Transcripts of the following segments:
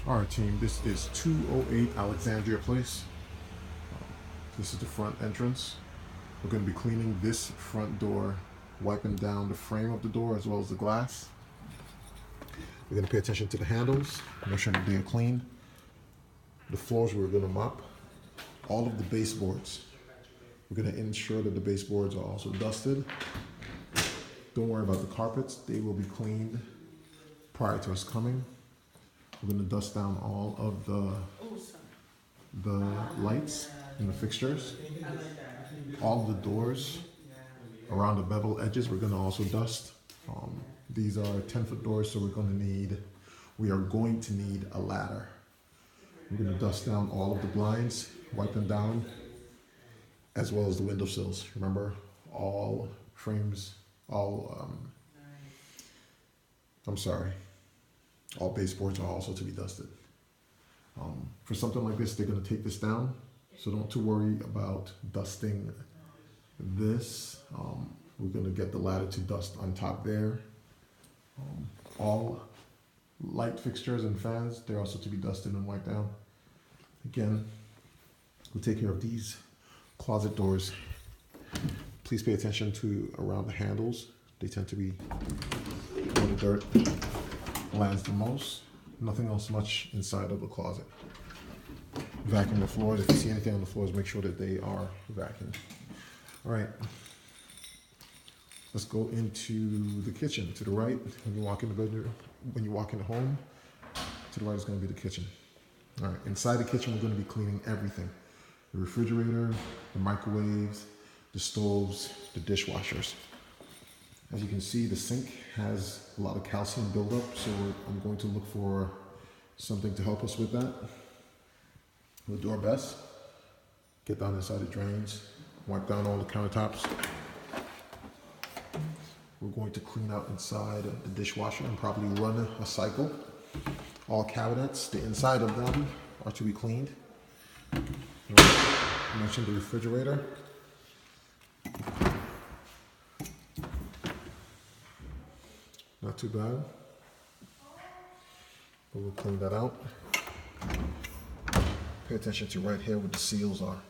All right, team, this is 208 Alexandria Place. This is the front entrance. We're going to be cleaning this front door, wiping down the frame of the door as well as the glass. We're going to pay attention to the handles, make sure that they are clean. The floors we're going to mop. All of the baseboards. We're going to ensure that the baseboards are also dusted. Don't worry about the carpets. They will be cleaned prior to us coming. We're going to dust down all of the lights and the fixtures. All the doors around the bevel edges we're going to also dust. These are 10-foot doors, so we are going to need a ladder. We're going to dust down all of the blinds, wipe them down, as well as the windowsills. Remember, all frames, all baseboards are also to be dusted. For something like this, they're going to take this down, so don't too worry about dusting this. We're going to get the ladder to dust on top there. All light fixtures and fans, they're also to be dusted and wiped down. Again, we'll take care of these closet doors. Please pay attention to around the handles. They tend to be where the dirt lands the most. Nothing else much inside of the closet. Vacuum the floors. If you see anything on the floors, make sure that they are vacuumed. All right. Let's go into the kitchen. To the right, when you walk in the bedroom, when you walk in the home, to the right is going to be the kitchen. All right. Inside the kitchen, we're going to be cleaning everything: the refrigerator, the microwaves, the stoves, the dishwashers. As you can see, the sink has a lot of calcium buildup, so I'm going to look for something to help us with that. We'll do our best. Get down inside the drains, wipe down all the countertops. We're going to clean out inside the dishwasher and probably run a cycle. All cabinets, the inside of them are to be cleaned. I mentioned the refrigerator. Not too bad, but we'll clean that out. Pay attention to right here where the seals are.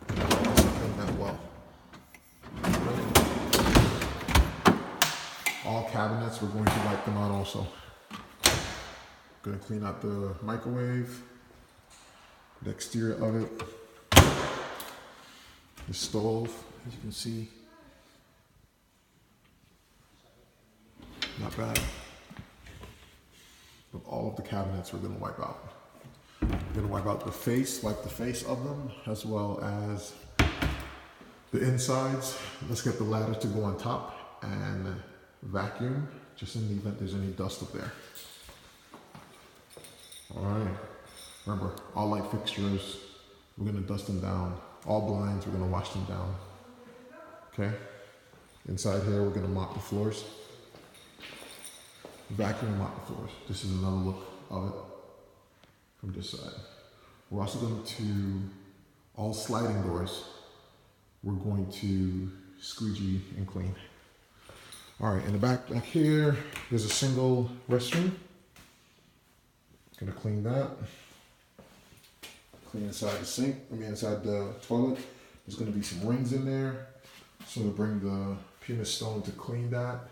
Clean that well. All cabinets, we're going to wipe them out also. Going to clean out the microwave, the exterior of it, the stove, as you can see. Not bad. But all of the cabinets we're going to wipe out. We're going to wipe out the face, wipe the face of them, as well as the insides. Let's get the ladder to go on top and vacuum, just in the event there's any dust up there. All right. Remember, all light fixtures, we're going to dust them down. All blinds, we're going to wash them down. Okay? Inside here, we're going to mop the floors. Vacuum and mop the floors. This is another look of it from this side. We're also going to, all sliding doors, we're going to squeegee and clean. All right, in the back here, there's a single restroom. Gonna clean that. Clean inside the sink, inside the toilet. There's gonna be some rings in there. So we'll bring the pumice stone to clean that.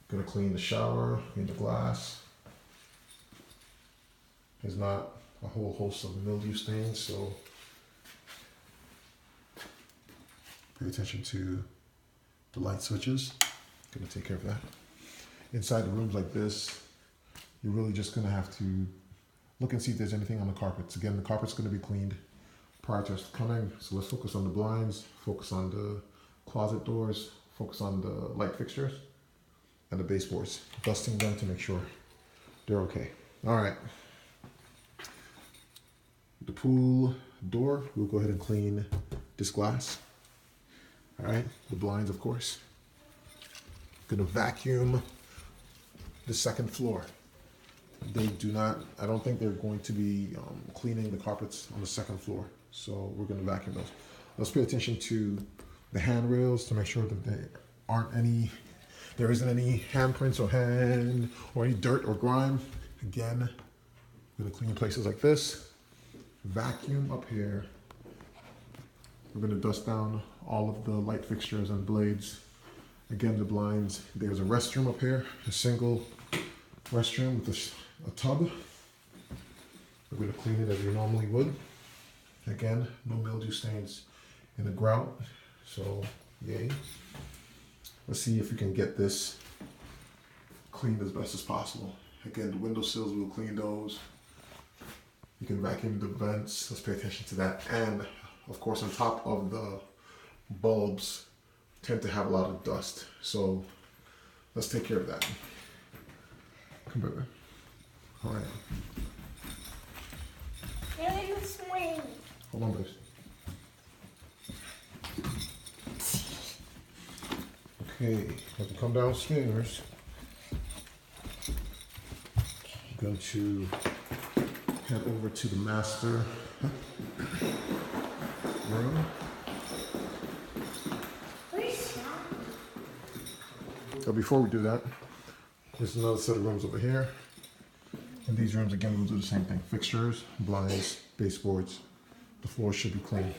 Gonna clean the shower, clean the glass. There's not a whole host of mildew stains, so pay attention to the light switches. Gonna take care of that. Inside the rooms like this, you're really just gonna have to look and see if there's anything on the carpets. Again, the carpet's gonna be cleaned prior to us coming, so let's focus on the blinds, focus on the closet doors, focus on the light fixtures, and the baseboards, dusting them to make sure they're okay. All right. The pool door, we'll go ahead and clean this glass. All right, the blinds, of course. Gonna vacuum the second floor. They do not, I don't think they're going to be cleaning the carpets on the second floor, so we're gonna vacuum those. Let's pay attention to the handrails to make sure that there isn't any handprints or any dirt or grime Again, we're gonna clean places like this. Vacuum up here. We're gonna dust down all of the light fixtures and blades. Again, the blinds. There's a restroom up here, a single restroom with a tub. We're gonna clean it as you normally would. Again, no mildew stains in the grout, so yay. Let's see if we can get this cleaned as best as possible. Again, the windowsills, we'll clean those. You can vacuum the vents, let's pay attention to that. And of course, on top of the bulbs tend to have a lot of dust. So let's take care of that. Come back. All right. Swing. Hold on, please. Okay, let me come downstairs. I'm going to head over to the master room. So before we do that, there's another set of rooms over here. In these rooms, again, we'll do the same thing. Fixtures, blinds, baseboards. The floor should be clean.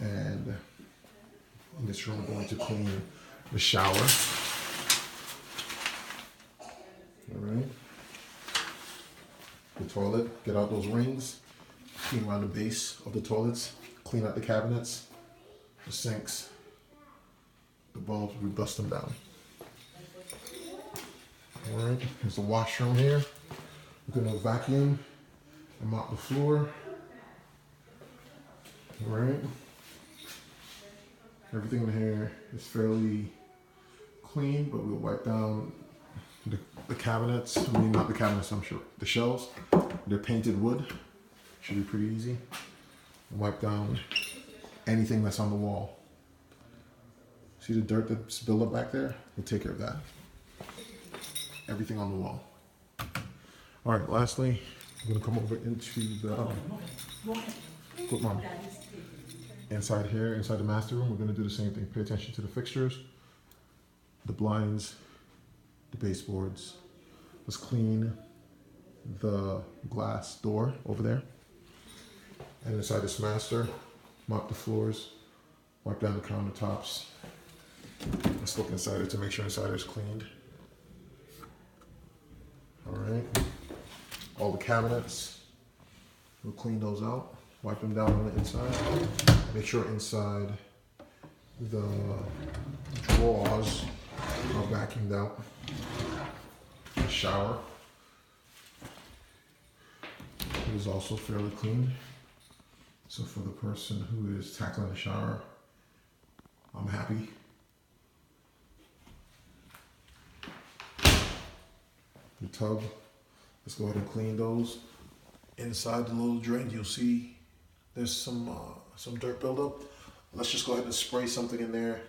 And in this room, we're going to clean the shower. All right. The toilet, get out those rings. Clean around the base of the toilets. Clean out the cabinets, the sinks, the bulbs, we dust them down. All right, here's the washroom here. We're gonna vacuum and mop the floor. All right. Everything in here is fairly clean, but we'll wipe down the cabinets. I mean, not the cabinets, I'm sure. The shelves, they're painted wood. Should be pretty easy. Wipe down anything that's on the wall. See the dirt that's built up back there? We'll take care of that. Everything on the wall. All right, lastly, I'm gonna come over into the, good mom. Inside here, inside the master room, we're gonna do the same thing. Pay attention to the fixtures, the blinds, the baseboards. Let's clean the glass door over there. And inside this master, mop the floors, wipe down the countertops. Let's look inside it to make sure inside is cleaned. All right. All the cabinets, we'll clean those out, wipe them down on the inside. Make sure inside the drawers are vacuumed out. The shower is also fairly clean. So for the person who is tackling the shower, I'm happy. The tub, let's go ahead and clean those. Inside the little drain, you'll see there's some dirt buildup. Let's just go ahead and spray something in there.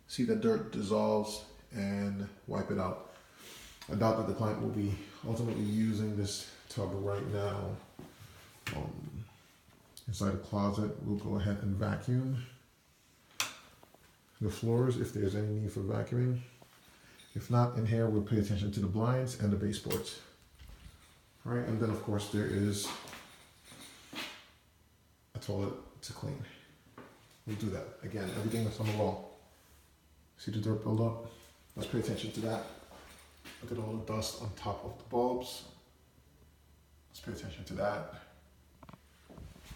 See that dirt dissolves and wipe it out. I doubt that the client will be ultimately using this tub right now. Inside the closet, we'll go ahead and vacuum the floors if there's any need for vacuuming. If not, in here, we'll pay attention to the blinds and the baseboards. All right, and then of course there is a toilet to clean. We'll do that. Again, everything that's on the wall. See the dirt build up? Let's pay attention to that. Look at all the dust on top of the bulbs. Let's pay attention to that.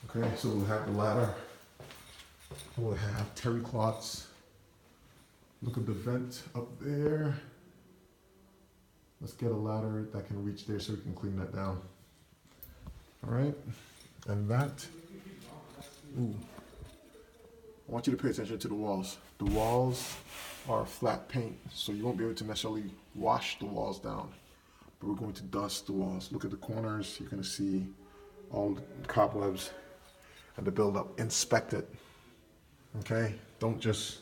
Okay, so we'll have the ladder. We'll have terry cloths. Look at the vent up there. Let's get a ladder that can reach there so we can clean that down. All right, and that, ooh. I want you to pay attention to the walls. The walls are flat paint, so you won't be able to necessarily wash the walls down, but we're going to dust the walls. Look at the corners, you're gonna see all the cobwebs and the buildup. Inspect it, okay? Don't just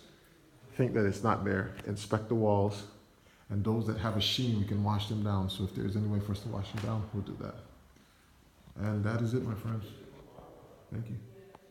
think that it's not there. Inspect the walls, and those that have a sheen, we can wash them down. So if there's any way for us to wash them down, we'll do that. And that is it, my friends. Thank you.